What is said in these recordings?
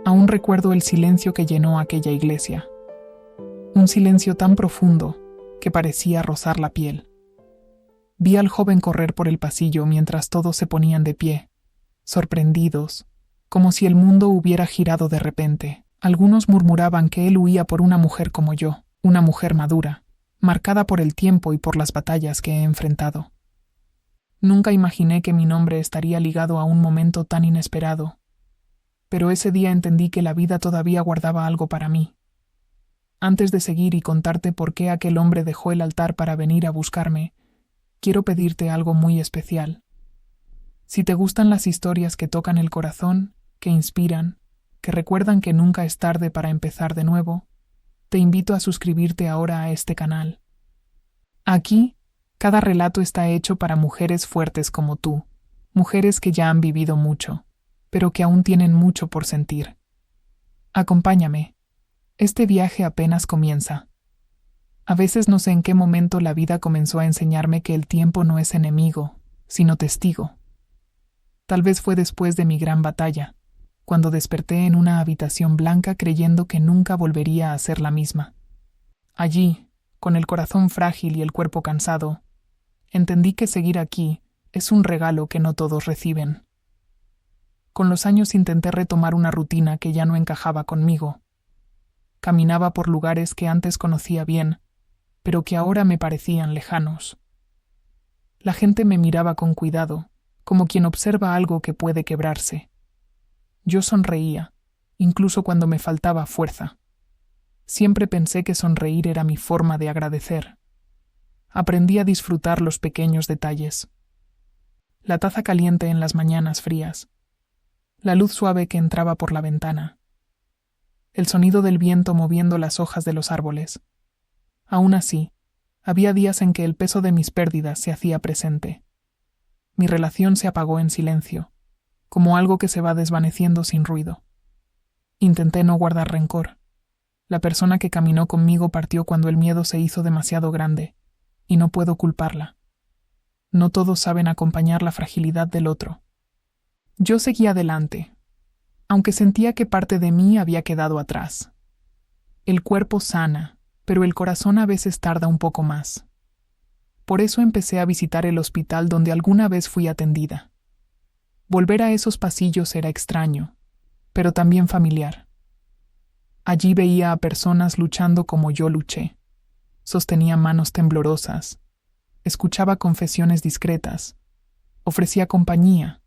Aún recuerdo el silencio que llenó aquella iglesia. Un silencio tan profundo que parecía rozar la piel. Vi al joven correr por el pasillo mientras todos se ponían de pie, sorprendidos, como si el mundo hubiera girado de repente. Algunos murmuraban que él huía por una mujer como yo, una mujer madura, marcada por el tiempo y por las batallas que he enfrentado. Nunca imaginé que mi nombre estaría ligado a un momento tan inesperado, pero ese día entendí que la vida todavía guardaba algo para mí. Antes de seguir y contarte por qué aquel hombre dejó el altar para venir a buscarme, quiero pedirte algo muy especial. Si te gustan las historias que tocan el corazón, que inspiran, que recuerdan que nunca es tarde para empezar de nuevo, te invito a suscribirte ahora a este canal. Aquí, cada relato está hecho para mujeres fuertes como tú, mujeres que ya han vivido mucho, pero que aún tienen mucho por sentir. Acompáñame. Este viaje apenas comienza. A veces no sé en qué momento la vida comenzó a enseñarme que el tiempo no es enemigo, sino testigo. Tal vez fue después de mi gran batalla, cuando desperté en una habitación blanca creyendo que nunca volvería a ser la misma. Allí, con el corazón frágil y el cuerpo cansado, entendí que seguir aquí es un regalo que no todos reciben. Con los años intenté retomar una rutina que ya no encajaba conmigo. Caminaba por lugares que antes conocía bien, pero que ahora me parecían lejanos. La gente me miraba con cuidado, como quien observa algo que puede quebrarse. Yo sonreía, incluso cuando me faltaba fuerza. Siempre pensé que sonreír era mi forma de agradecer. Aprendí a disfrutar los pequeños detalles. La taza caliente en las mañanas frías. La luz suave que entraba por la ventana. El sonido del viento moviendo las hojas de los árboles. Aún así, había días en que el peso de mis pérdidas se hacía presente. Mi relación se apagó en silencio, como algo que se va desvaneciendo sin ruido. Intenté no guardar rencor. La persona que caminó conmigo partió cuando el miedo se hizo demasiado grande, y no puedo culparla. No todos saben acompañar la fragilidad del otro. Yo seguí adelante, aunque sentía que parte de mí había quedado atrás. El cuerpo sana, pero el corazón a veces tarda un poco más. Por eso empecé a visitar el hospital donde alguna vez fui atendida. Volver a esos pasillos era extraño, pero también familiar. Allí veía a personas luchando como yo luché. Sostenía manos temblorosas, escuchaba confesiones discretas, ofrecía compañía.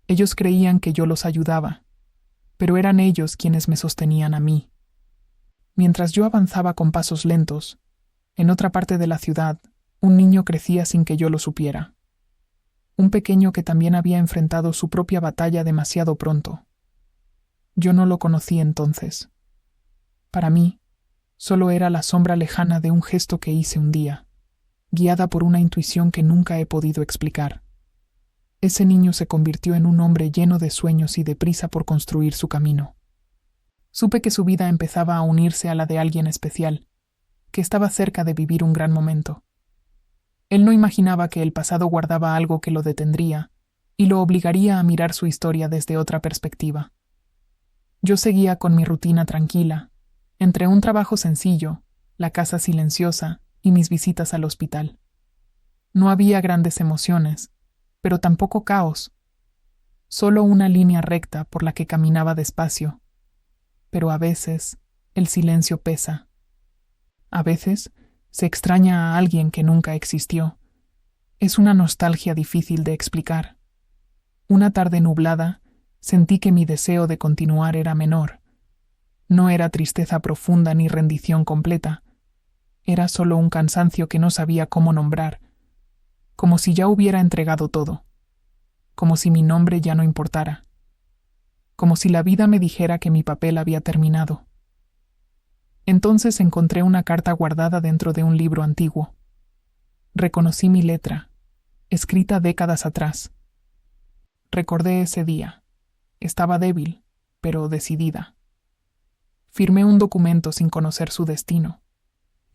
Ellos creían que yo los ayudaba, pero eran ellos quienes me sostenían a mí. Mientras yo avanzaba con pasos lentos, en otra parte de la ciudad, un niño crecía sin que yo lo supiera. Un pequeño que también había enfrentado su propia batalla demasiado pronto. Yo no lo conocí entonces. Para mí, solo era la sombra lejana de un gesto que hice un día, guiada por una intuición que nunca he podido explicar. Ese niño se convirtió en un hombre lleno de sueños y de prisa por construir su camino. Supe que su vida empezaba a unirse a la de alguien especial, que estaba cerca de vivir un gran momento. Él no imaginaba que el pasado guardaba algo que lo detendría y lo obligaría a mirar su historia desde otra perspectiva. Yo seguía con mi rutina tranquila, entre un trabajo sencillo, la casa silenciosa y mis visitas al hospital. No había grandes emociones, pero tampoco caos. Solo una línea recta por la que caminaba despacio. Pero a veces el silencio pesa. A veces se extraña a alguien que nunca existió. Es una nostalgia difícil de explicar. Una tarde nublada, sentí que mi deseo de continuar era menor. No era tristeza profunda ni rendición completa. Era solo un cansancio que no sabía cómo nombrar, como si ya hubiera entregado todo, como si mi nombre ya no importara, como si la vida me dijera que mi papel había terminado. Entonces encontré una carta guardada dentro de un libro antiguo. Reconocí mi letra, escrita décadas atrás. Recordé ese día. Estaba débil, pero decidida. Firmé un documento sin conocer su destino,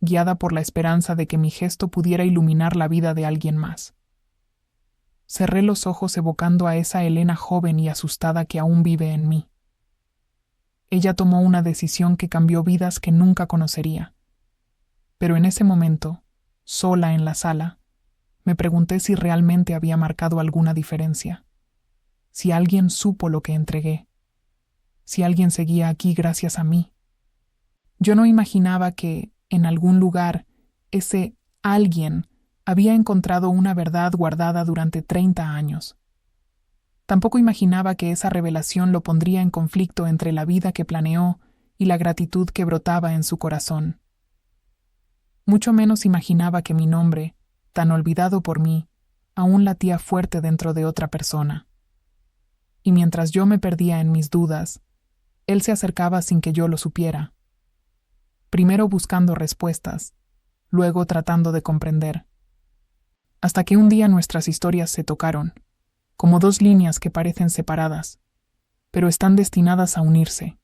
guiada por la esperanza de que mi gesto pudiera iluminar la vida de alguien más. Cerré los ojos evocando a esa Elena joven y asustada que aún vive en mí. ella tomó una decisión que cambió vidas que nunca conocería. Pero en ese momento, sola en la sala, me pregunté si realmente había marcado alguna diferencia, si alguien supo lo que entregué, si alguien seguía aquí gracias a mí. Yo no imaginaba que, en algún lugar, ese alguien había encontrado una verdad guardada durante 30 años. Tampoco imaginaba que esa revelación lo pondría en conflicto entre la vida que planeó y la gratitud que brotaba en su corazón. Mucho menos imaginaba que mi nombre, tan olvidado por mí, aún latía fuerte dentro de otra persona. Y mientras yo me perdía en mis dudas, él se acercaba sin que yo lo supiera. Primero buscando respuestas, luego tratando de comprender. Hasta que un día nuestras historias se tocaron, como dos líneas que parecen separadas, pero están destinadas a unirse.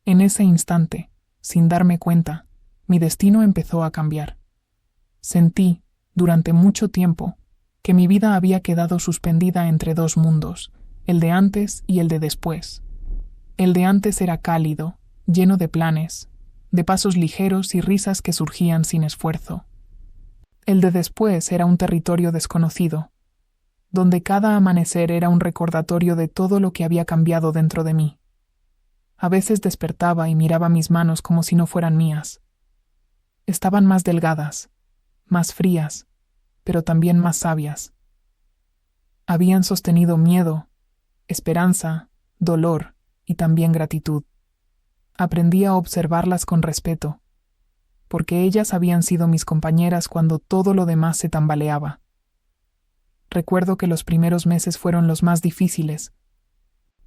En ese instante, sin darme cuenta, mi destino empezó a cambiar. Sentí, durante mucho tiempo, que mi vida había quedado suspendida entre dos mundos, el de antes y el de después. El de antes era cálido, lleno de planes, de pasos ligeros y risas que surgían sin esfuerzo. El de después era un territorio desconocido, donde cada amanecer era un recordatorio de todo lo que había cambiado dentro de mí. A veces despertaba y miraba mis manos como si no fueran mías. Estaban más delgadas, más frías, pero también más sabias. Habían sostenido miedo, esperanza, dolor y también gratitud. Aprendí a observarlas con respeto, porque ellas habían sido mis compañeras cuando todo lo demás se tambaleaba. Recuerdo que los primeros meses fueron los más difíciles.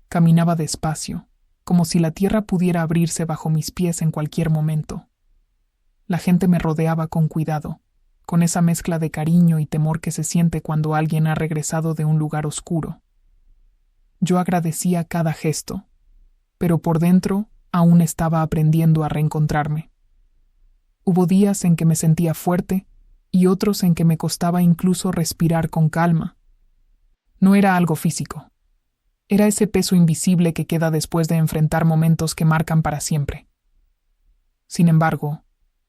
Caminaba despacio, como si la tierra pudiera abrirse bajo mis pies en cualquier momento. La gente me rodeaba con cuidado, con esa mezcla de cariño y temor que se siente cuando alguien ha regresado de un lugar oscuro. Yo agradecía cada gesto, pero por dentro aún estaba aprendiendo a reencontrarme. Hubo días en que me sentía fuerte y otros en que me costaba incluso respirar con calma. No era algo físico. Era ese peso invisible que queda después de enfrentar momentos que marcan para siempre. Sin embargo,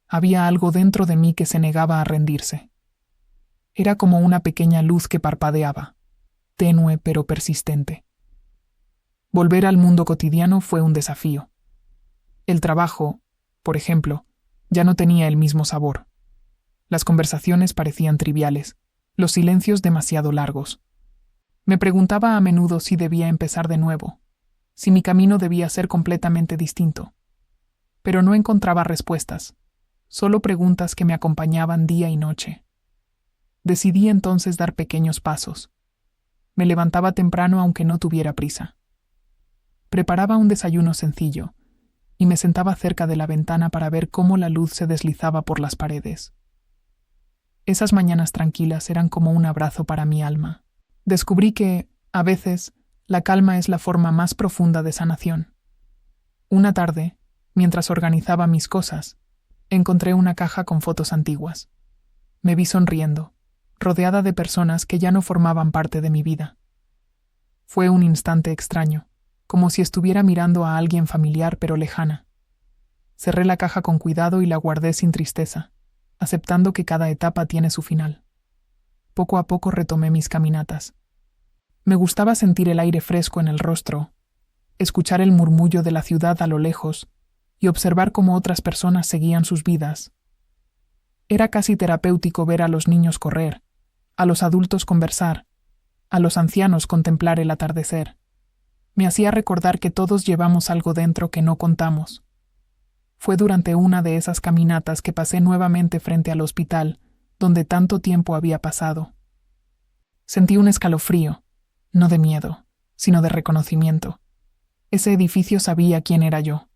había algo dentro de mí que se negaba a rendirse. Era como una pequeña luz que parpadeaba, tenue pero persistente. Volver al mundo cotidiano fue un desafío. El trabajo, por ejemplo, ya no tenía el mismo sabor. Las conversaciones parecían triviales, los silencios demasiado largos. Me preguntaba a menudo si debía empezar de nuevo, si mi camino debía ser completamente distinto. Pero no encontraba respuestas, solo preguntas que me acompañaban día y noche. Decidí entonces dar pequeños pasos. Me levantaba temprano aunque no tuviera prisa. Preparaba un desayuno sencillo y me sentaba cerca de la ventana para ver cómo la luz se deslizaba por las paredes. Esas mañanas tranquilas eran como un abrazo para mi alma. Descubrí que, a veces, la calma es la forma más profunda de sanación. Una tarde, mientras organizaba mis cosas, encontré una caja con fotos antiguas. Me vi sonriendo, rodeada de personas que ya no formaban parte de mi vida. Fue un instante extraño, como si estuviera mirando a alguien familiar pero lejana. Cerré la caja con cuidado y la guardé sin tristeza, aceptando que cada etapa tiene su final. Poco a poco retomé mis caminatas. Me gustaba sentir el aire fresco en el rostro, escuchar el murmullo de la ciudad a lo lejos y observar cómo otras personas seguían sus vidas. Era casi terapéutico ver a los niños correr, a los adultos conversar, a los ancianos contemplar el atardecer. Me hacía recordar que todos llevamos algo dentro que no contamos. Fue durante una de esas caminatas que pasé nuevamente frente al hospital, donde tanto tiempo había pasado. Sentí un escalofrío, no de miedo, sino de reconocimiento. Ese edificio sabía quién era yo.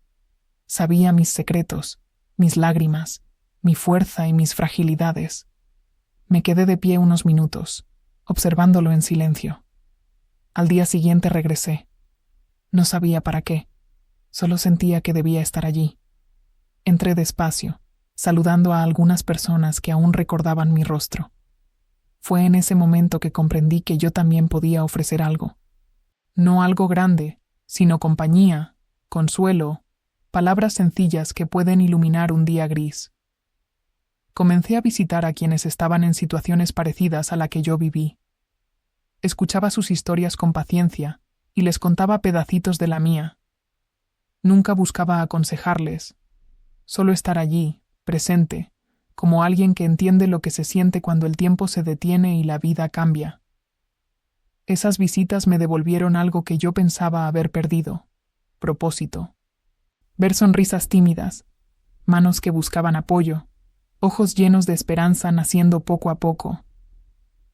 Sabía mis secretos, mis lágrimas, mi fuerza y mis fragilidades. Me quedé de pie unos minutos, observándolo en silencio. Al día siguiente regresé. No sabía para qué, solo sentía que debía estar allí. Entré despacio, saludando a algunas personas que aún recordaban mi rostro. Fue en ese momento que comprendí que yo también podía ofrecer algo. No algo grande, sino compañía, consuelo, palabras sencillas que pueden iluminar un día gris. Comencé a visitar a quienes estaban en situaciones parecidas a la que yo viví. Escuchaba sus historias con paciencia y les contaba pedacitos de la mía. Nunca buscaba aconsejarles, solo estar allí, presente, como alguien que entiende lo que se siente cuando el tiempo se detiene y la vida cambia. Esas visitas me devolvieron algo que yo pensaba haber perdido: propósito. Ver sonrisas tímidas, manos que buscaban apoyo, ojos llenos de esperanza naciendo poco a poco.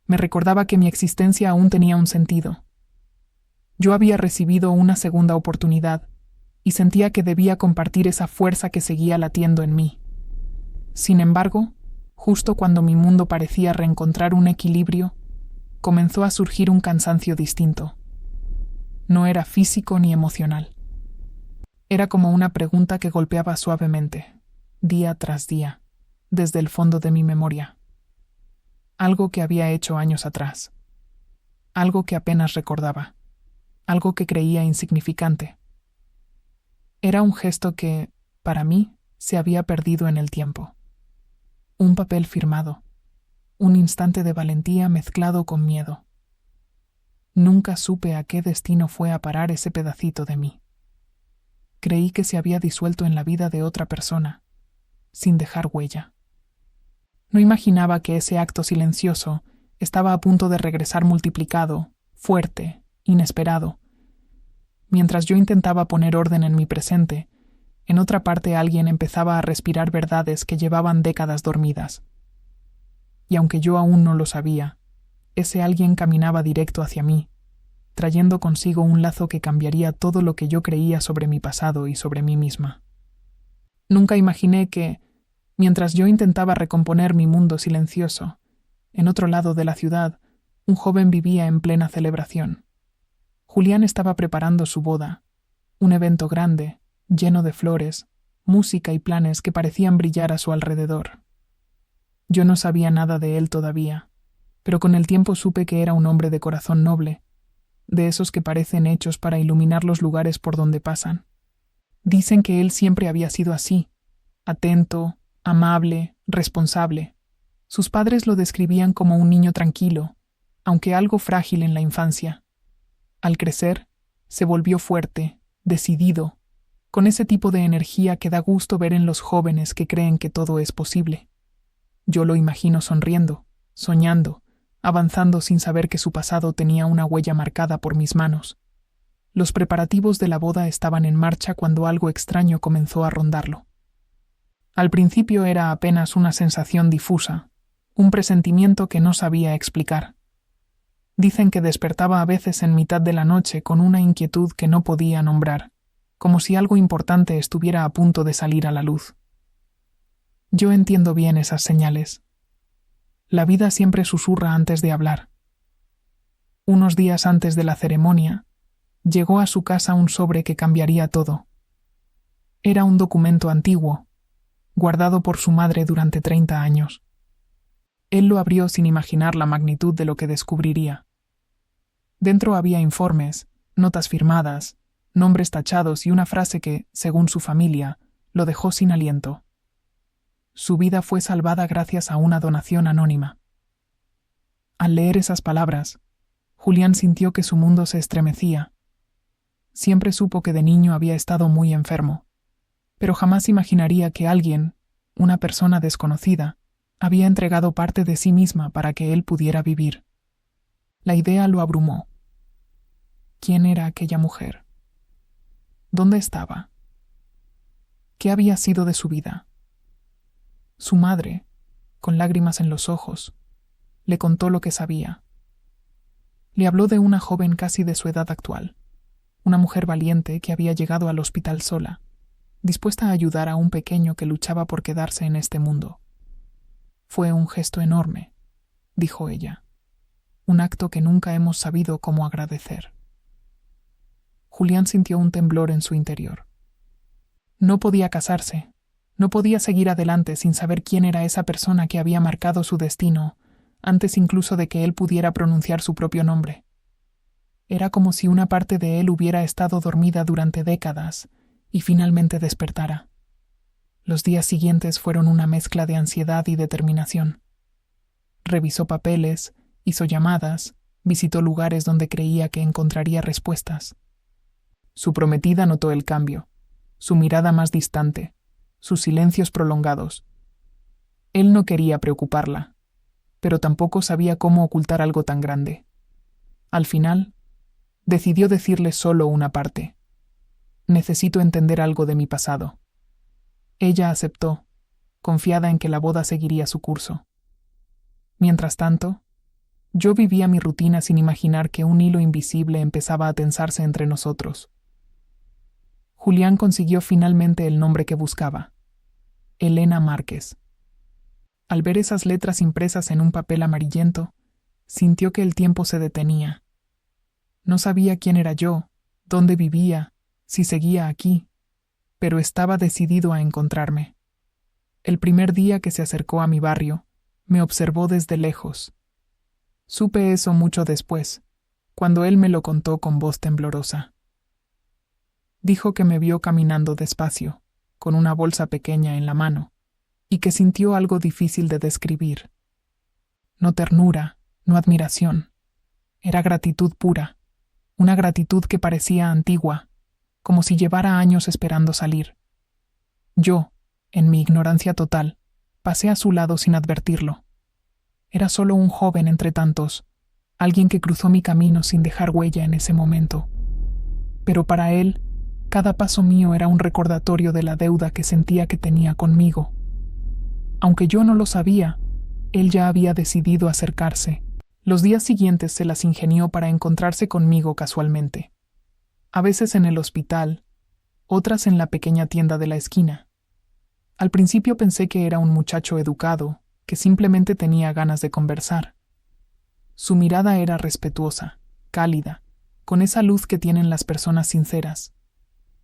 Me recordaba que mi existencia aún tenía un sentido. Yo había recibido una segunda oportunidad y sentía que debía compartir esa fuerza que seguía latiendo en mí. Sin embargo, justo cuando mi mundo parecía reencontrar un equilibrio, comenzó a surgir un cansancio distinto. No era físico ni emocional. Era como una pregunta que golpeaba suavemente, día tras día, desde el fondo de mi memoria. Algo que había hecho años atrás. Algo que apenas recordaba. Algo que creía insignificante. Era un gesto que, para mí, se había perdido en el tiempo. Un papel firmado. Un instante de valentía mezclado con miedo. Nunca supe a qué destino fue a parar ese pedacito de mí. Creí que se había disuelto en la vida de otra persona, sin dejar huella. No imaginaba que ese acto silencioso estaba a punto de regresar multiplicado, fuerte, inesperado. Mientras yo intentaba poner orden en mi presente, en otra parte alguien empezaba a respirar verdades que llevaban décadas dormidas. Y aunque yo aún no lo sabía, ese alguien caminaba directo hacia mí, trayendo consigo un lazo que cambiaría todo lo que yo creía sobre mi pasado y sobre mí misma. Nunca imaginé que, mientras yo intentaba recomponer mi mundo silencioso, en otro lado de la ciudad, un joven vivía en plena celebración. Julián estaba preparando su boda, un evento grande, lleno de flores, música y planes que parecían brillar a su alrededor. Yo no sabía nada de él todavía, pero con el tiempo supe que era un hombre de corazón noble, de esos que parecen hechos para iluminar los lugares por donde pasan. Dicen que él siempre había sido así, atento, amable, responsable. Sus padres lo describían como un niño tranquilo, aunque algo frágil en la infancia. Al crecer, se volvió fuerte, decidido, con ese tipo de energía que da gusto ver en los jóvenes que creen que todo es posible. Yo lo imagino sonriendo, soñando, avanzando sin saber que su pasado tenía una huella marcada por mis manos. Los preparativos de la boda estaban en marcha cuando algo extraño comenzó a rondarlo. Al principio era apenas una sensación difusa, un presentimiento que no sabía explicar. Dicen que despertaba a veces en mitad de la noche con una inquietud que no podía nombrar, como si algo importante estuviera a punto de salir a la luz. Yo entiendo bien esas señales. La vida siempre susurra antes de hablar. Unos días antes de la ceremonia, llegó a su casa un sobre que cambiaría todo. Era un documento antiguo, guardado por su madre durante 30 años. Él lo abrió sin imaginar la magnitud de lo que descubriría. Dentro había informes, notas firmadas, nombres tachados y una frase que, según su familia, lo dejó sin aliento. Su vida fue salvada gracias a una donación anónima. Al leer esas palabras, Julián sintió que su mundo se estremecía. Siempre supo que de niño había estado muy enfermo, pero jamás imaginaría que alguien, una persona desconocida, había entregado parte de sí misma para que él pudiera vivir. La idea lo abrumó. ¿Quién era aquella mujer? ¿Dónde estaba? ¿Qué había sido de su vida? Su madre, con lágrimas en los ojos, le contó lo que sabía. Le habló de una joven casi de su edad actual, una mujer valiente que había llegado al hospital sola, dispuesta a ayudar a un pequeño que luchaba por quedarse en este mundo. Fue un gesto enorme, dijo ella, un acto que nunca hemos sabido cómo agradecer. Julián sintió un temblor en su interior. No podía casarse. No podía seguir adelante sin saber quién era esa persona que había marcado su destino, antes incluso de que él pudiera pronunciar su propio nombre. Era como si una parte de él hubiera estado dormida durante décadas y finalmente despertara. Los días siguientes fueron una mezcla de ansiedad y determinación. Revisó papeles, hizo llamadas, visitó lugares donde creía que encontraría respuestas. Su prometida notó el cambio, su mirada más distante, sus silencios prolongados. Él no quería preocuparla, pero tampoco sabía cómo ocultar algo tan grande. Al final, decidió decirle solo una parte. Necesito entender algo de mi pasado. Ella aceptó, confiada en que la boda seguiría su curso. Mientras tanto, yo vivía mi rutina sin imaginar que un hilo invisible empezaba a tensarse entre nosotros. Julián consiguió finalmente el nombre que buscaba: Elena Márquez. Al ver esas letras impresas en un papel amarillento, sintió que el tiempo se detenía. No sabía quién era yo, dónde vivía, si seguía aquí, pero estaba decidido a encontrarme. El primer día que se acercó a mi barrio, me observó desde lejos. Supe eso mucho después, cuando él me lo contó con voz temblorosa. Dijo que me vio caminando despacio, con una bolsa pequeña en la mano, y que sintió algo difícil de describir. No ternura, no admiración. Era gratitud pura, una gratitud que parecía antigua, como si llevara años esperando salir. Yo, en mi ignorancia total, pasé a su lado sin advertirlo. Era solo un joven entre tantos, alguien que cruzó mi camino sin dejar huella en ese momento. Pero para él, cada paso mío era un recordatorio de la deuda que sentía que tenía conmigo. Aunque yo no lo sabía, él ya había decidido acercarse. Los días siguientes se las ingenió para encontrarse conmigo casualmente. A veces en el hospital, otras en la pequeña tienda de la esquina. Al principio pensé que era un muchacho educado, que simplemente tenía ganas de conversar. Su mirada era respetuosa, cálida, con esa luz que tienen las personas sinceras.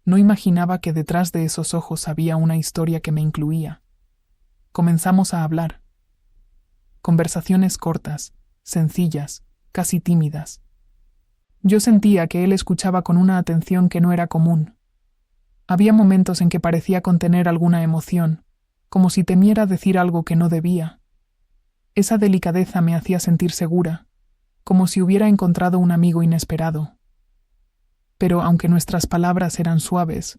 No imaginaba que detrás de esos ojos había una historia que me incluía. Comenzamos a hablar. Conversaciones cortas, sencillas, casi tímidas. Yo sentía que él escuchaba con una atención que no era común. Había momentos en que parecía contener alguna emoción, como si temiera decir algo que no debía. Esa delicadeza me hacía sentir segura, como si hubiera encontrado un amigo inesperado. Pero aunque nuestras palabras eran suaves,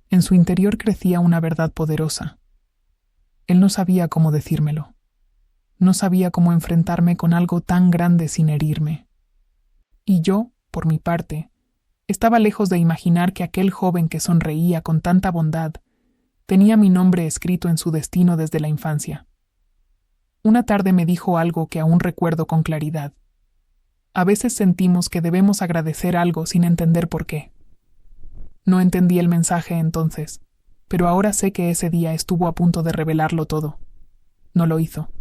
en su interior crecía una verdad poderosa. Él no sabía cómo decírmelo. No sabía cómo enfrentarme con algo tan grande sin herirme. Y yo, por mi parte, estaba lejos de imaginar que aquel joven que sonreía con tanta bondad tenía mi nombre escrito en su destino desde la infancia. Una tarde me dijo algo que aún recuerdo con claridad. A veces sentimos que debemos agradecer algo sin entender por qué. No entendí el mensaje entonces, pero ahora sé que ese día estuvo a punto de revelarlo todo. No lo hizo.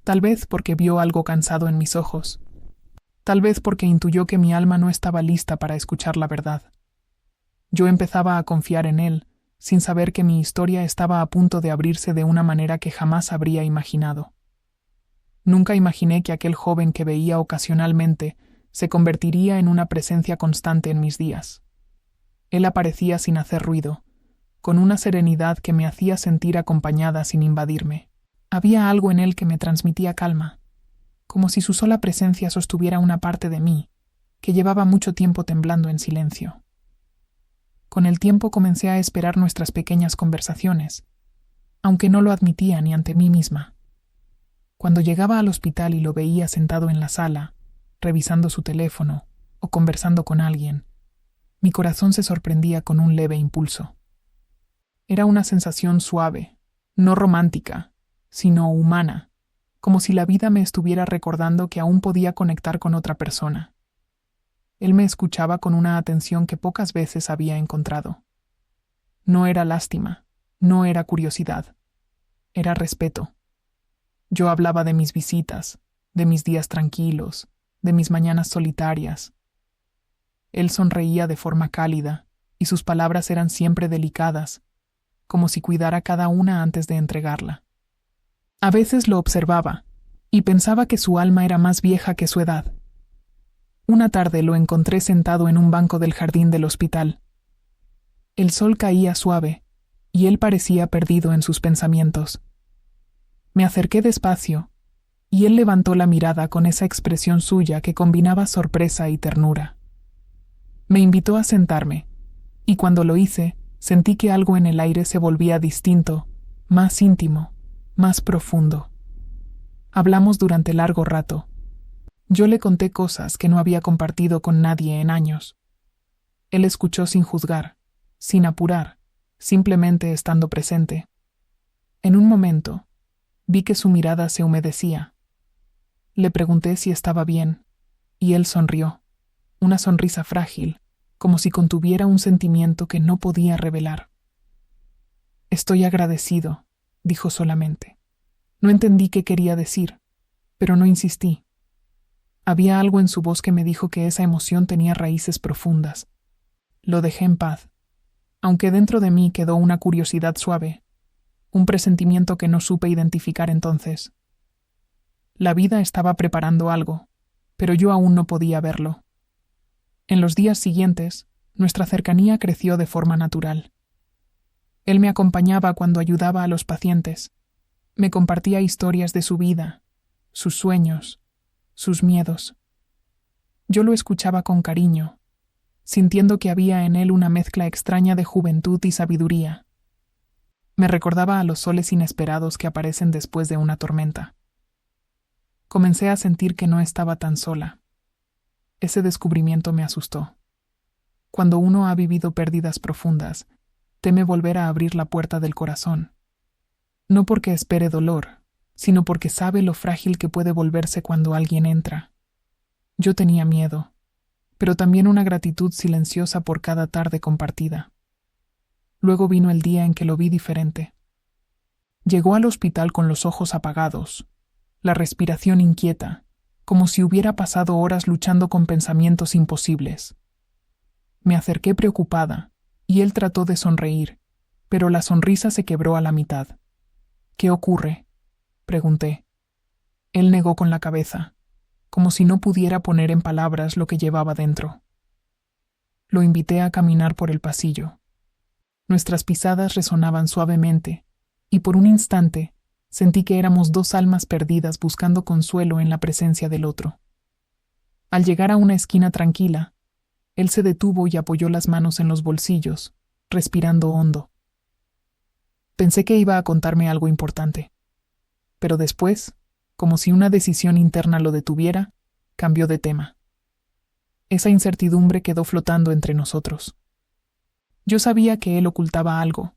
Tal vez porque vio algo cansado en mis ojos. Tal vez porque intuyó que mi alma no estaba lista para escuchar la verdad. Yo empezaba a confiar en él, sin saber que mi historia estaba a punto de abrirse de una manera que jamás habría imaginado. Nunca imaginé que aquel joven que veía ocasionalmente se convertiría en una presencia constante en mis días. Él aparecía sin hacer ruido, con una serenidad que me hacía sentir acompañada sin invadirme. Había algo en él que me transmitía calma, como si su sola presencia sostuviera una parte de mí, que llevaba mucho tiempo temblando en silencio. Con el tiempo comencé a esperar nuestras pequeñas conversaciones, aunque no lo admitía ni ante mí misma. Cuando llegaba al hospital y lo veía sentado en la sala, revisando su teléfono o conversando con alguien, mi corazón se sorprendía con un leve impulso. Era una sensación suave, no romántica, sino humana, como si la vida me estuviera recordando que aún podía conectar con otra persona. Él me escuchaba con una atención que pocas veces había encontrado. No era lástima, no era curiosidad, era respeto. Yo hablaba de mis visitas, de mis días tranquilos, de mis mañanas solitarias. Él sonreía de forma cálida, y sus palabras eran siempre delicadas, como si cuidara cada una antes de entregarla. A veces lo observaba, y pensaba que su alma era más vieja que su edad. Una tarde lo encontré sentado en un banco del jardín del hospital. El sol caía suave, y él parecía perdido en sus pensamientos. Me acerqué despacio, y él levantó la mirada con esa expresión suya que combinaba sorpresa y ternura. Me invitó a sentarme, y cuando lo hice, sentí que algo en el aire se volvía distinto, más íntimo, más profundo. Hablamos durante largo rato. Yo le conté cosas que no había compartido con nadie en años. Él escuchó sin juzgar, sin apurar, simplemente estando presente. En un momento, vi que su mirada se humedecía. Le pregunté si estaba bien, y él sonrió, una sonrisa frágil, como si contuviera un sentimiento que no podía revelar. Estoy agradecido, dijo solamente. No entendí qué quería decir, pero no insistí. Había algo en su voz que me dijo que esa emoción tenía raíces profundas. Lo dejé en paz, aunque dentro de mí quedó una curiosidad suave, un presentimiento que no supe identificar entonces. La vida estaba preparando algo, pero yo aún no podía verlo. En los días siguientes, nuestra cercanía creció de forma natural. Él me acompañaba cuando ayudaba a los pacientes, me compartía historias de su vida, sus sueños, sus miedos. Yo lo escuchaba con cariño, sintiendo que había en él una mezcla extraña de juventud y sabiduría. Me recordaba a los soles inesperados que aparecen después de una tormenta. Comencé a sentir que no estaba tan sola. Ese descubrimiento me asustó. Cuando uno ha vivido pérdidas profundas, teme volver a abrir la puerta del corazón. No porque espere dolor, sino porque sabe lo frágil que puede volverse cuando alguien entra. Yo tenía miedo, pero también una gratitud silenciosa por cada tarde compartida. Luego vino el día en que lo vi diferente. Llegó al hospital con los ojos apagados, la respiración inquieta, como si hubiera pasado horas luchando con pensamientos imposibles. Me acerqué preocupada, y él trató de sonreír, pero la sonrisa se quebró a la mitad. ¿Qué ocurre?, pregunté. Él negó con la cabeza, como si no pudiera poner en palabras lo que llevaba dentro. Lo invité a caminar por el pasillo. Nuestras pisadas resonaban suavemente, y por un instante sentí que éramos dos almas perdidas buscando consuelo en la presencia del otro. Al llegar a una esquina tranquila, él se detuvo y apoyó las manos en los bolsillos, respirando hondo. Pensé que iba a contarme algo importante, pero después, como si una decisión interna lo detuviera, cambió de tema. Esa incertidumbre quedó flotando entre nosotros. Yo sabía que él ocultaba algo,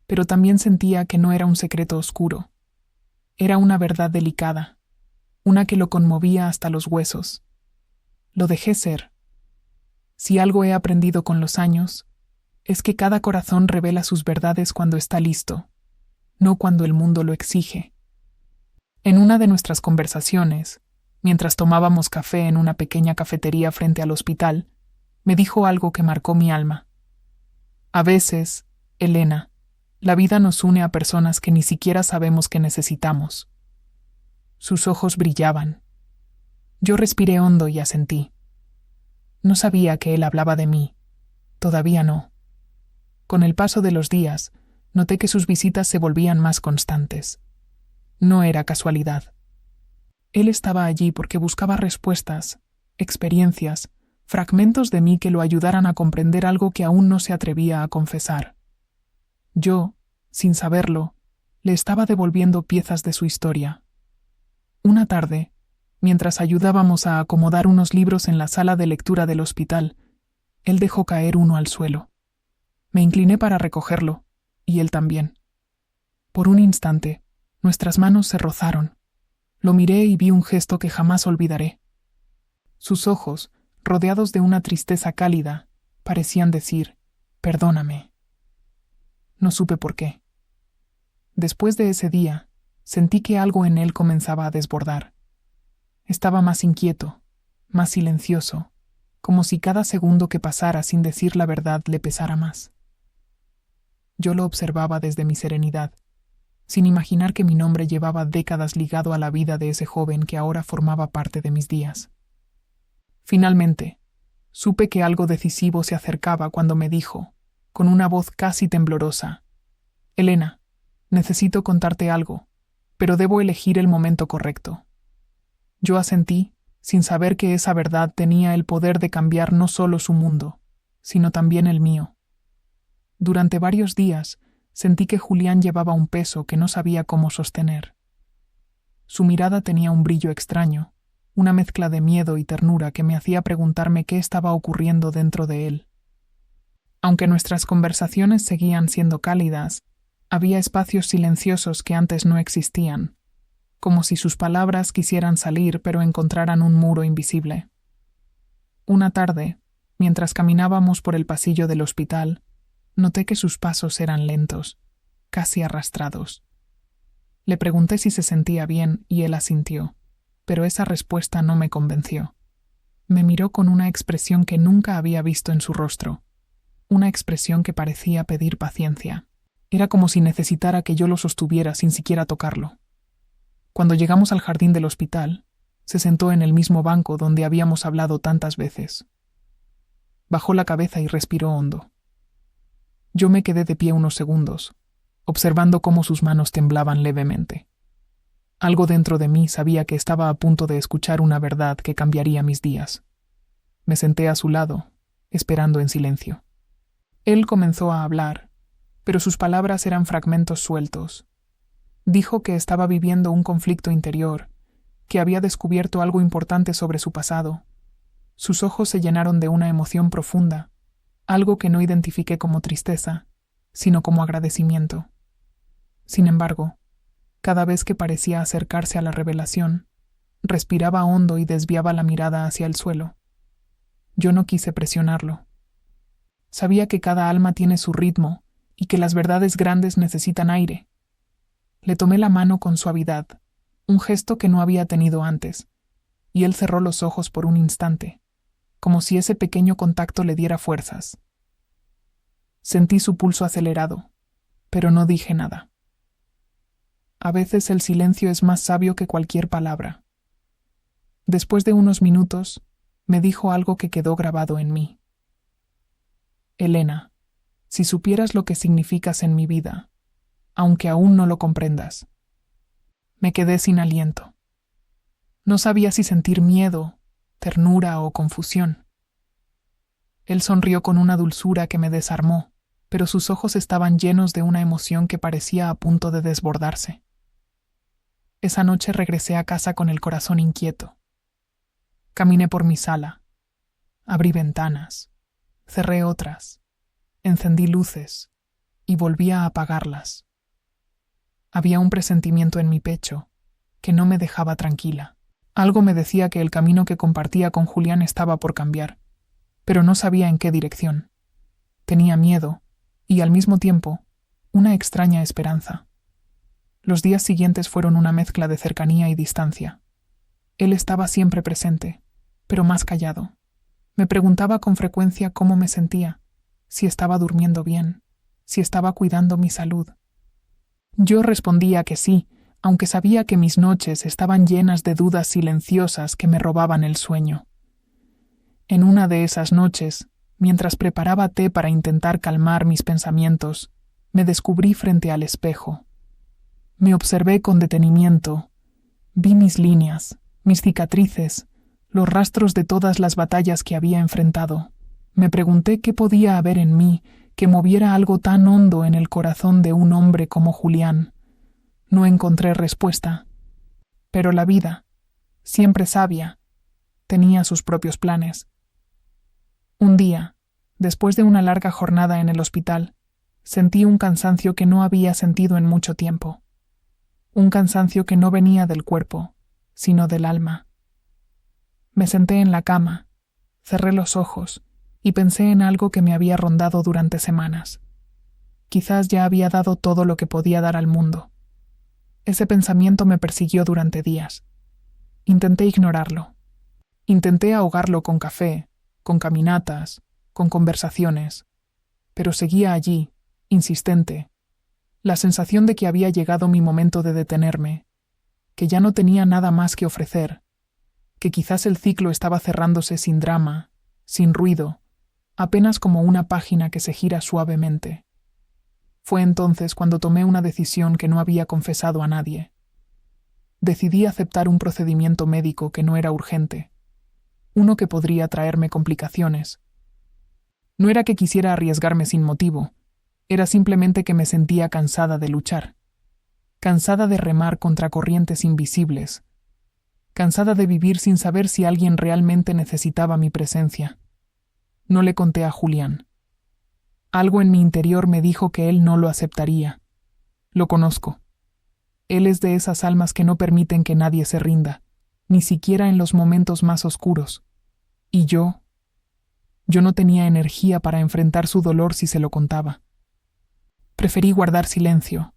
pero también sentía que no era un secreto oscuro. Era una verdad delicada, una que lo conmovía hasta los huesos. Lo dejé ser. Si algo he aprendido con los años, es que cada corazón revela sus verdades cuando está listo, no cuando el mundo lo exige. En una de nuestras conversaciones, mientras tomábamos café en una pequeña cafetería frente al hospital, me dijo algo que marcó mi alma. A veces, Elena, la vida nos une a personas que ni siquiera sabemos que necesitamos. Sus ojos brillaban. Yo respiré hondo y asentí. No sabía que él hablaba de mí. Todavía no. Con el paso de los días, noté que sus visitas se volvían más constantes. No era casualidad. Él estaba allí porque buscaba respuestas, experiencias, fragmentos de mí que lo ayudaran a comprender algo que aún no se atrevía a confesar. Yo, sin saberlo, le estaba devolviendo piezas de su historia. Una tarde, mientras ayudábamos a acomodar unos libros en la sala de lectura del hospital, él dejó caer uno al suelo. Me incliné para recogerlo, y él también. Por un instante, nuestras manos se rozaron. Lo miré y vi un gesto que jamás olvidaré. Sus ojos, rodeados de una tristeza cálida, parecían decir, «Perdóname». No supe por qué. Después de ese día, sentí que algo en él comenzaba a desbordar. Estaba más inquieto, más silencioso, como si cada segundo que pasara sin decir la verdad le pesara más. Yo lo observaba desde mi serenidad, sin imaginar que mi nombre llevaba décadas ligado a la vida de ese joven que ahora formaba parte de mis días. Finalmente, supe que algo decisivo se acercaba cuando me dijo, con una voz casi temblorosa. «Elena, necesito contarte algo, pero debo elegir el momento correcto». Yo asentí, sin saber que esa verdad tenía el poder de cambiar no solo su mundo, sino también el mío. Durante varios días sentí que Julián llevaba un peso que no sabía cómo sostener. Su mirada tenía un brillo extraño, una mezcla de miedo y ternura que me hacía preguntarme qué estaba ocurriendo dentro de él. Aunque nuestras conversaciones seguían siendo cálidas, había espacios silenciosos que antes no existían, como si sus palabras quisieran salir pero encontraran un muro invisible. Una tarde, mientras caminábamos por el pasillo del hospital, noté que sus pasos eran lentos, casi arrastrados. Le pregunté si se sentía bien y él asintió, pero esa respuesta no me convenció. Me miró con una expresión que nunca había visto en su rostro, una expresión que parecía pedir paciencia. Era como si necesitara que yo lo sostuviera sin siquiera tocarlo. Cuando llegamos al jardín del hospital, se sentó en el mismo banco donde habíamos hablado tantas veces. Bajó la cabeza y respiró hondo. Yo me quedé de pie unos segundos, observando cómo sus manos temblaban levemente. Algo dentro de mí sabía que estaba a punto de escuchar una verdad que cambiaría mis días. Me senté a su lado, esperando en silencio. Él comenzó a hablar, pero sus palabras eran fragmentos sueltos. Dijo que estaba viviendo un conflicto interior, que había descubierto algo importante sobre su pasado. Sus ojos se llenaron de una emoción profunda, algo que no identifiqué como tristeza, sino como agradecimiento. Sin embargo, cada vez que parecía acercarse a la revelación, respiraba hondo y desviaba la mirada hacia el suelo. Yo no quise presionarlo. Sabía que cada alma tiene su ritmo y que las verdades grandes necesitan aire. Le tomé la mano con suavidad, un gesto que no había tenido antes, y él cerró los ojos por un instante, como si ese pequeño contacto le diera fuerzas. Sentí su pulso acelerado, pero no dije nada. A veces el silencio es más sabio que cualquier palabra. Después de unos minutos, me dijo algo que quedó grabado en mí. Elena, si supieras lo que significas en mi vida, aunque aún no lo comprendas. Me quedé sin aliento. No sabía si sentir miedo, ternura o confusión. Él sonrió con una dulzura que me desarmó, pero sus ojos estaban llenos de una emoción que parecía a punto de desbordarse. Esa noche regresé a casa con el corazón inquieto. Caminé por mi sala. Abrí ventanas. Cerré otras. Encendí luces. Y volví a apagarlas. Había un presentimiento en mi pecho que no me dejaba tranquila. Algo me decía que el camino que compartía con Julián estaba por cambiar, pero no sabía en qué dirección. Tenía miedo y, al mismo tiempo, una extraña esperanza. Los días siguientes fueron una mezcla de cercanía y distancia. Él estaba siempre presente, pero más callado. Me preguntaba con frecuencia cómo me sentía, si estaba durmiendo bien, si estaba cuidando mi salud. Yo respondía que sí, aunque sabía que mis noches estaban llenas de dudas silenciosas que me robaban el sueño. En una de esas noches, mientras preparaba té para intentar calmar mis pensamientos, me descubrí frente al espejo. Me observé con detenimiento. Vi mis líneas, mis cicatrices, los rastros de todas las batallas que había enfrentado. Me pregunté qué podía haber en mí que moviera algo tan hondo en el corazón de un hombre como Julián. No encontré respuesta. Pero la vida, siempre sabia, tenía sus propios planes. Un día, después de una larga jornada en el hospital, sentí un cansancio que no había sentido en mucho tiempo. Un cansancio que no venía del cuerpo, sino del alma. Me senté en la cama, cerré los ojos y pensé en algo que me había rondado durante semanas. Quizás ya había dado todo lo que podía dar al mundo. Ese pensamiento me persiguió durante días. Intenté ignorarlo. Intenté ahogarlo con café, con caminatas, con conversaciones, pero seguía allí, insistente, la sensación de que había llegado mi momento de detenerme, que ya no tenía nada más que ofrecer, que quizás el ciclo estaba cerrándose sin drama, sin ruido, apenas como una página que se gira suavemente. Fue entonces cuando tomé una decisión que no había confesado a nadie. Decidí aceptar un procedimiento médico que no era urgente, uno que podría traerme complicaciones. No era que quisiera arriesgarme sin motivo, era simplemente que me sentía cansada de luchar, cansada de remar contra corrientes invisibles, cansada de vivir sin saber si alguien realmente necesitaba mi presencia. No le conté a Julián. Algo en mi interior me dijo que él no lo aceptaría. Lo conozco. Él es de esas almas que no permiten que nadie se rinda, ni siquiera en los momentos más oscuros. Y yo no tenía energía para enfrentar su dolor si se lo contaba. Preferí guardar silencio,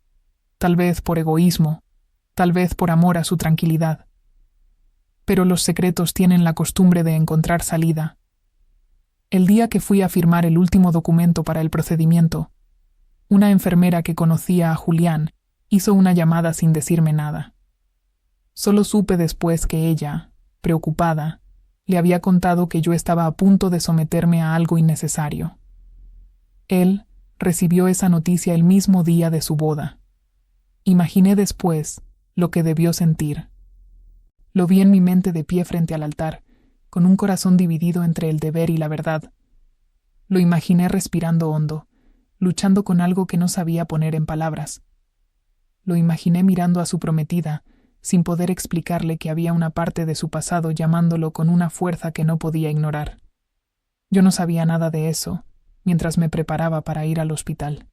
tal vez por egoísmo, tal vez por amor a su tranquilidad. Pero los secretos tienen la costumbre de encontrar salida. El día que fui a firmar el último documento para el procedimiento, una enfermera que conocía a Julián hizo una llamada sin decirme nada. Solo supe después que ella, preocupada, le había contado que yo estaba a punto de someterme a algo innecesario. Él recibió esa noticia el mismo día de su boda. Imaginé después lo que debió sentir. Lo vi en mi mente de pie frente al altar, con un corazón dividido entre el deber y la verdad. Lo imaginé respirando hondo, luchando con algo que no sabía poner en palabras. Lo imaginé mirando a su prometida, sin poder explicarle que había una parte de su pasado llamándolo con una fuerza que no podía ignorar. Yo no sabía nada de eso, mientras me preparaba para ir al hospital.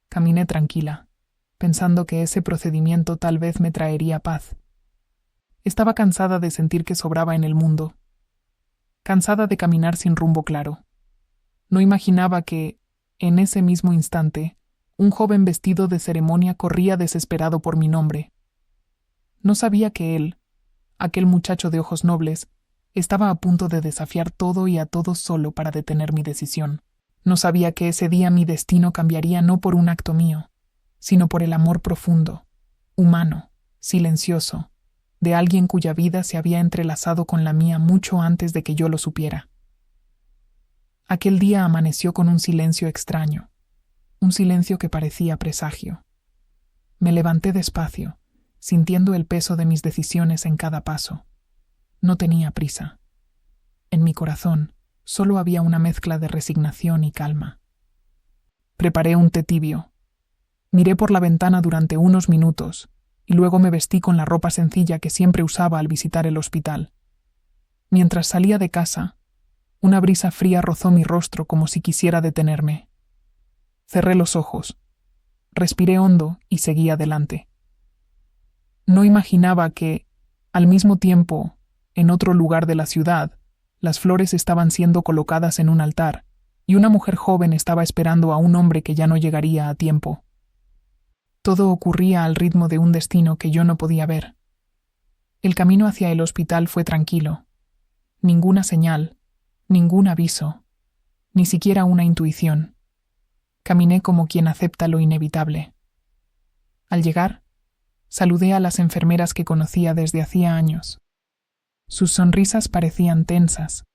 Caminé tranquila, pensando que ese procedimiento tal vez me traería paz. Estaba cansada de sentir que sobraba en el mundo, cansada de caminar sin rumbo claro. No imaginaba que, en ese mismo instante, un joven vestido de ceremonia corría desesperado por mi nombre. No sabía que él, aquel muchacho de ojos nobles, estaba a punto de desafiar todo y a todos solo para detener mi decisión. No sabía que ese día mi destino cambiaría no por un acto mío, sino por el amor profundo, humano, silencioso, de alguien cuya vida se había entrelazado con la mía mucho antes de que yo lo supiera. Aquel día amaneció con un silencio extraño, un silencio que parecía presagio. Me levanté despacio, sintiendo el peso de mis decisiones en cada paso. No tenía prisa. En mi corazón solo había una mezcla de resignación y calma. Preparé un té tibio. Miré por la ventana durante unos minutos y luego me vestí con la ropa sencilla que siempre usaba al visitar el hospital. Mientras salía de casa, una brisa fría rozó mi rostro como si quisiera detenerme. Cerré los ojos, respiré hondo y seguí adelante. No imaginaba que, al mismo tiempo, en otro lugar de la ciudad, las flores estaban siendo colocadas en un altar y una mujer joven estaba esperando a un hombre que ya no llegaría a tiempo. Todo ocurría al ritmo de un destino que yo no podía ver. El camino hacia el hospital fue tranquilo. Ninguna señal, ningún aviso, ni siquiera una intuición. Caminé como quien acepta lo inevitable. Al llegar, saludé a las enfermeras que conocía desde hacía años. Sus sonrisas parecían tensas,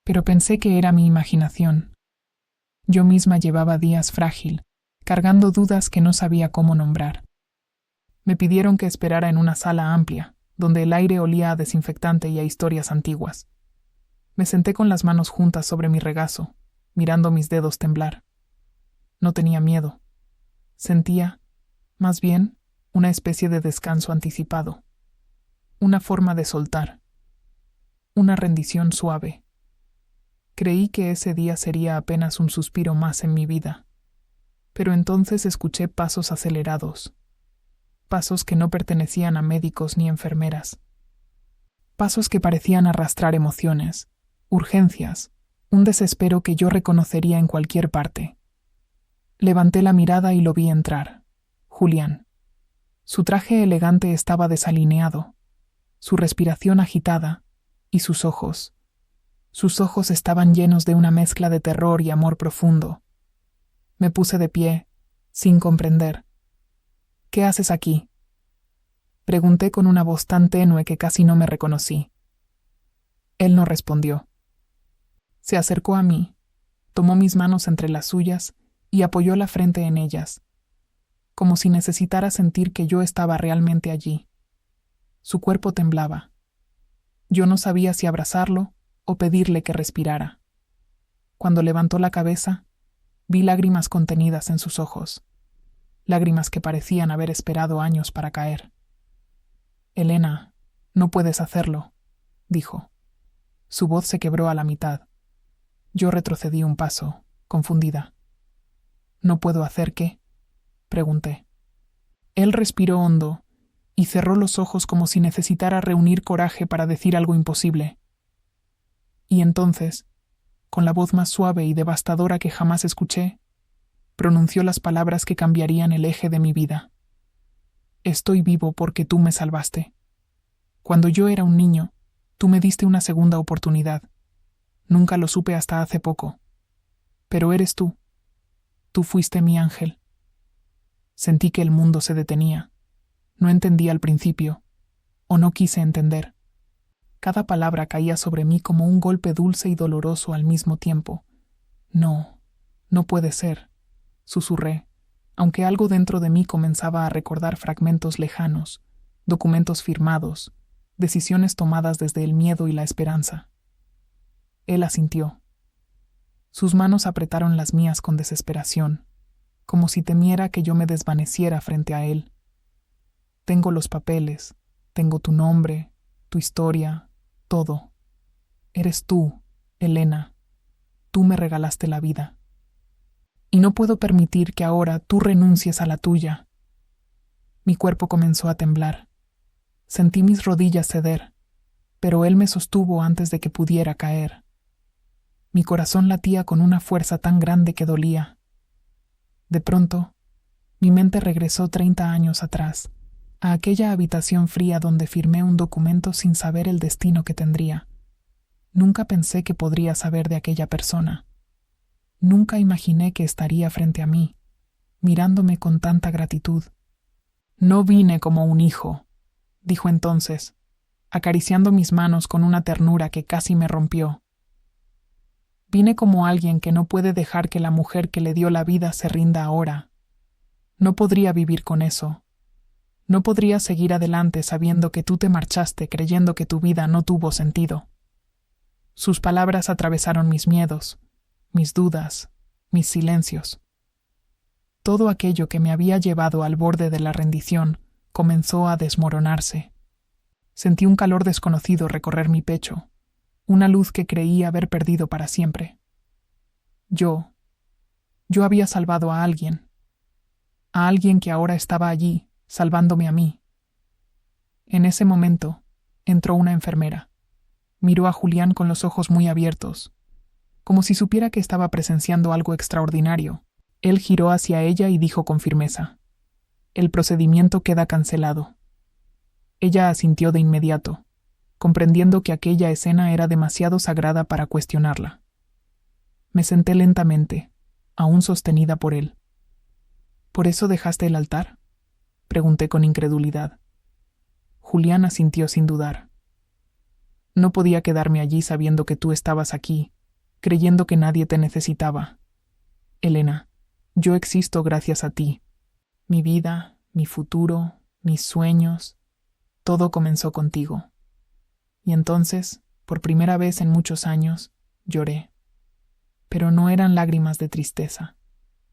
pero pensé que era mi imaginación. Yo misma llevaba días frágil, cargando dudas que no sabía cómo nombrar. Me pidieron que esperara en una sala amplia, donde el aire olía a desinfectante y a historias antiguas. Me senté con las manos juntas sobre mi regazo, mirando mis dedos temblar. No tenía miedo. Sentía, más bien, una especie de descanso anticipado. Una forma de soltar. Una rendición suave. Creí que ese día sería apenas un suspiro más en mi vida. Pero entonces escuché pasos acelerados. Pasos que no pertenecían a médicos ni enfermeras. Pasos que parecían arrastrar emociones, urgencias, un desespero que yo reconocería en cualquier parte. Levanté la mirada y lo vi entrar. Julián. Su traje elegante estaba desalineado, su respiración agitada, y sus ojos. Sus ojos estaban llenos de una mezcla de terror y amor profundo. Me puse de pie, sin comprender. ¿Qué haces aquí?, pregunté con una voz tan tenue que casi no me reconocí. Él no respondió. Se acercó a mí, Tomó mis manos entre las suyas y apoyó la frente en ellas, como si necesitara sentir que yo estaba realmente allí. Su cuerpo temblaba. Yo no sabía si abrazarlo o pedirle que respirara. Cuando levantó la cabeza, vi lágrimas contenidas en sus ojos, lágrimas que parecían haber esperado años para caer. «Elena, no puedes hacerlo», dijo. Su voz se quebró a la mitad. Yo retrocedí un paso, confundida. «¿No puedo hacer qué?», pregunté. Él respiró hondo y cerró los ojos como si necesitara reunir coraje para decir algo imposible. Y entonces, con la voz más suave y devastadora que jamás escuché, pronunció las palabras que cambiarían el eje de mi vida. «Estoy vivo porque tú me salvaste. Cuando yo era un niño, tú me diste una segunda oportunidad. Nunca lo supe hasta hace poco. Pero eres tú. Tú fuiste mi ángel». Sentí que el mundo se detenía. No entendí al principio, o no quise entender. Cada palabra caía sobre mí como un golpe dulce y doloroso al mismo tiempo. «No, no puede ser», susurré, aunque algo dentro de mí comenzaba a recordar fragmentos lejanos, documentos firmados, decisiones tomadas desde el miedo y la esperanza. Él asintió. Sus manos apretaron las mías con desesperación, como si temiera que yo me desvaneciera frente a él. «Tengo los papeles, tengo tu nombre, tu historia, todo. Eres tú, Elena. Tú me regalaste la vida. Y no puedo permitir que ahora tú renuncies a la tuya». Mi cuerpo comenzó a temblar. Sentí mis rodillas ceder, pero él me sostuvo antes de que pudiera caer. Mi corazón latía con una fuerza tan grande que dolía. De pronto, mi mente regresó 30 años atrás, a aquella habitación fría donde firmé un documento sin saber el destino que tendría. Nunca pensé que podría saber de aquella persona. Nunca imaginé que estaría frente a mí, mirándome con tanta gratitud. «No vine como un hijo», dijo entonces, acariciando mis manos con una ternura que casi me rompió. «Vine como alguien que no puede dejar que la mujer que le dio la vida se rinda ahora. No podría vivir con eso. No podría seguir adelante sabiendo que tú te marchaste creyendo que tu vida no tuvo sentido». Sus palabras atravesaron mis miedos, mis dudas, mis silencios. Todo aquello que me había llevado al borde de la rendición comenzó a desmoronarse. Sentí un calor desconocido recorrer mi pecho, una luz que creí haber perdido para siempre. Yo había salvado a alguien que ahora estaba allí, salvándome a mí. En ese momento, entró una enfermera. Miró a Julián con los ojos muy abiertos, como si supiera que estaba presenciando algo extraordinario. Él giró hacia ella y dijo con firmeza: «El procedimiento queda cancelado». Ella asintió de inmediato, comprendiendo que aquella escena era demasiado sagrada para cuestionarla. Me senté lentamente, aún sostenida por él. «¿Por eso dejaste el altar?», pregunté con incredulidad. Julián asintió sin dudar. «No podía quedarme allí sabiendo que tú estabas aquí, creyendo que nadie te necesitaba. Elena, yo existo gracias a ti. Mi vida, mi futuro, mis sueños, todo comenzó contigo». Y entonces, por primera vez en muchos años, lloré. Pero no eran lágrimas de tristeza,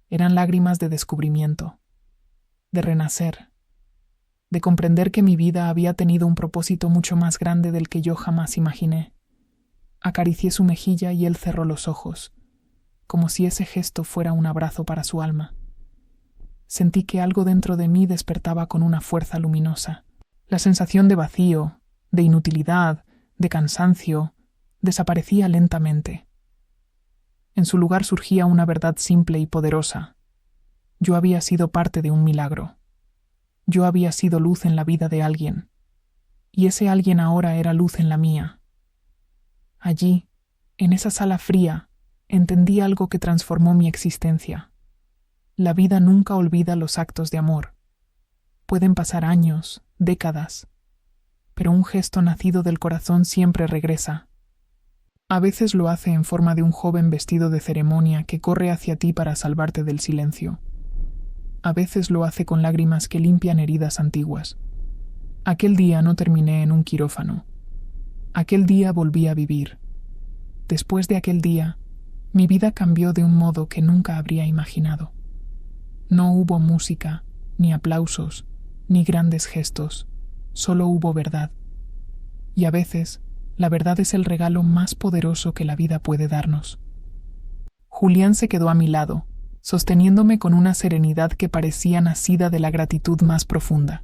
eran lágrimas de descubrimiento, de renacer, de comprender que mi vida había tenido un propósito mucho más grande del que yo jamás imaginé. Acaricié su mejilla y él cerró los ojos, como si ese gesto fuera un abrazo para su alma. Sentí que algo dentro de mí despertaba con una fuerza luminosa. La sensación de vacío, de inutilidad, de cansancio, desaparecía lentamente. En su lugar surgía una verdad simple y poderosa. Yo había sido parte de un milagro. Yo había sido luz en la vida de alguien, y ese alguien ahora era luz en la mía. Allí, en esa sala fría, entendí algo que transformó mi existencia. La vida nunca olvida los actos de amor. Pueden pasar años, décadas, pero un gesto nacido del corazón siempre regresa. A veces lo hace en forma de un joven vestido de ceremonia que corre hacia ti para salvarte del silencio. A veces lo hace con lágrimas que limpian heridas antiguas. Aquel día no terminé en un quirófano. Aquel día volví a vivir. Después de aquel día, mi vida cambió de un modo que nunca habría imaginado. No hubo música, ni aplausos, ni grandes gestos, solo hubo verdad. Y a veces, la verdad es el regalo más poderoso que la vida puede darnos. Julián se quedó a mi lado, sosteniéndome con una serenidad que parecía nacida de la gratitud más profunda.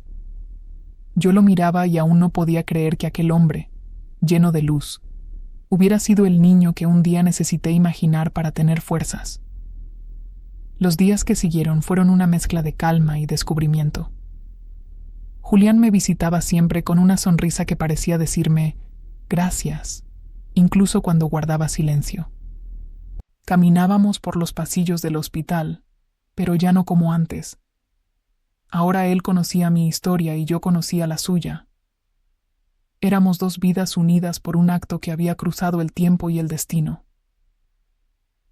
Yo lo miraba y aún no podía creer que aquel hombre, lleno de luz, hubiera sido el niño que un día necesité imaginar para tener fuerzas. Los días que siguieron fueron una mezcla de calma y descubrimiento. Julián me visitaba siempre con una sonrisa que parecía decirme gracias, incluso cuando guardaba silencio. Caminábamos por los pasillos del hospital, pero ya no como antes. Ahora él conocía mi historia y yo conocía la suya. Éramos dos vidas unidas por un acto que había cruzado el tiempo y el destino.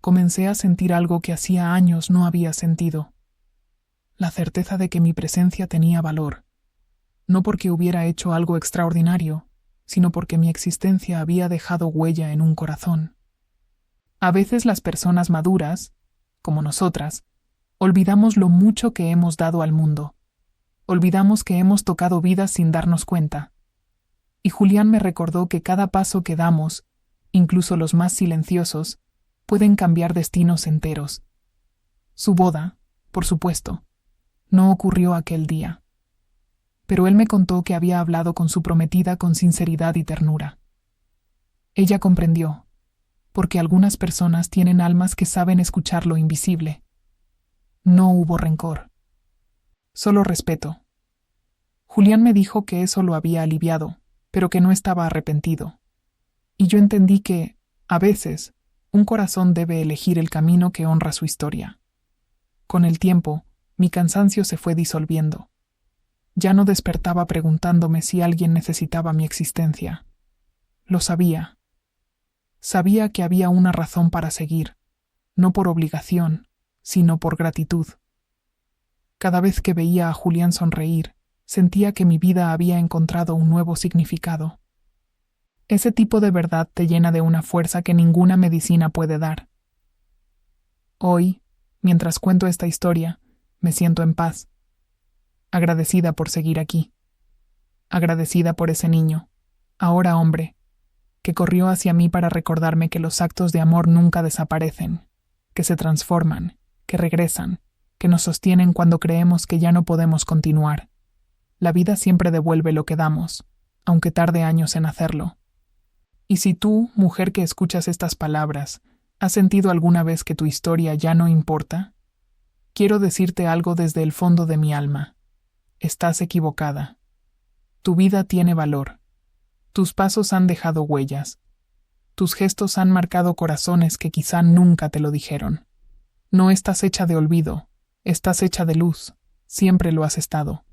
Comencé a sentir algo que hacía años no había sentido. La certeza de que mi presencia tenía valor, no porque hubiera hecho algo extraordinario, sino porque mi existencia había dejado huella en un corazón. A veces las personas maduras, como nosotras, olvidamos lo mucho que hemos dado al mundo. Olvidamos que hemos tocado vidas sin darnos cuenta. Y Julián me recordó que cada paso que damos, incluso los más silenciosos, pueden cambiar destinos enteros. Su boda, por supuesto, no ocurrió aquel día. Pero él me contó que había hablado con su prometida con sinceridad y ternura. Ella comprendió, porque algunas personas tienen almas que saben escuchar lo invisible. No hubo rencor, solo respeto. Julián me dijo que eso lo había aliviado, pero que no estaba arrepentido. Y yo entendí que, a veces, un corazón debe elegir el camino que honra su historia. Con el tiempo, mi cansancio se fue disolviendo. Ya no despertaba preguntándome si alguien necesitaba mi existencia. Lo sabía. Sabía que había una razón para seguir, no por obligación, sino por gratitud. Cada vez que veía a Julián sonreír, sentía que mi vida había encontrado un nuevo significado. Ese tipo de verdad te llena de una fuerza que ninguna medicina puede dar. Hoy, mientras cuento esta historia, me siento en paz, agradecida por seguir aquí, agradecida por ese niño, ahora hombre, que corrió hacia mí para recordarme que los actos de amor nunca desaparecen, que se transforman, que regresan, que nos sostienen cuando creemos que ya no podemos continuar. La vida siempre devuelve lo que damos, aunque tarde años en hacerlo. Y si tú, mujer que escuchas estas palabras, has sentido alguna vez que tu historia ya no importa, quiero decirte algo desde el fondo de mi alma. Estás equivocada. Tu vida tiene valor. Tus pasos han dejado huellas. Tus gestos han marcado corazones que quizá nunca te lo dijeron. No estás hecha de olvido, estás hecha de luz. Siempre lo has estado.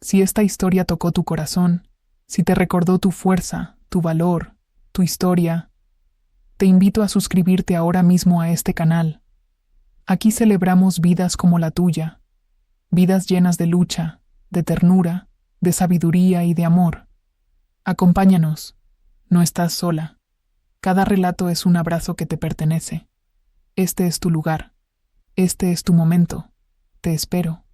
Si esta historia tocó tu corazón, si te recordó tu fuerza, tu valor, tu historia, te invito a suscribirte ahora mismo a este canal. Aquí celebramos vidas como la tuya, vidas llenas de lucha, de ternura, de sabiduría y de amor. Acompáñanos, no estás sola. Cada relato es un abrazo que te pertenece. Este es tu lugar, este es tu momento. Te espero.